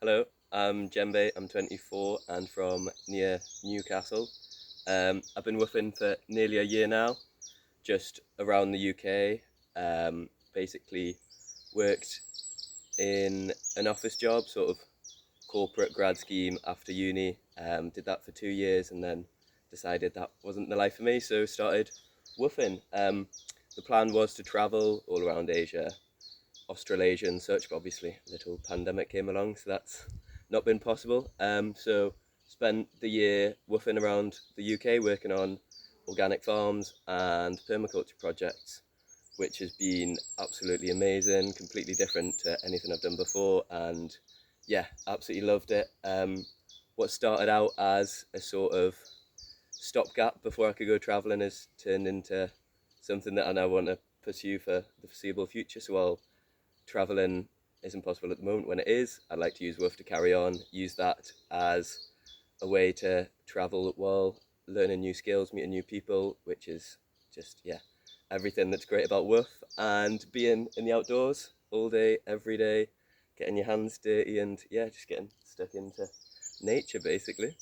Hello, I'm Djembe, I'm 24 and from near Newcastle. I've been woofing for nearly a year now, just around the UK. Basically worked in an office job, sort of corporate grad scheme after uni. Did that for 2 years and then decided that wasn't the life for me, so started woofing. The plan was to travel all around Asia, Australasia and such, but obviously a little pandemic came along, so that's not been possible. So spent the year woofing around the UK working on organic farms and permaculture projects, which has been absolutely amazing, completely different to anything I've done before, and yeah, absolutely loved it. What started out as a sort of stopgap before I could go travelling has turned into something that I now want to pursue for the foreseeable future. So while travelling isn't possible at the moment, when it is, I'd like to use WWOOF to carry on, use that as a way to travel while learning new skills, meeting new people, which is just, yeah, everything that's great about WWOOF, and being in the outdoors all day, every day, getting your hands dirty and, yeah, just getting stuck into nature, basically.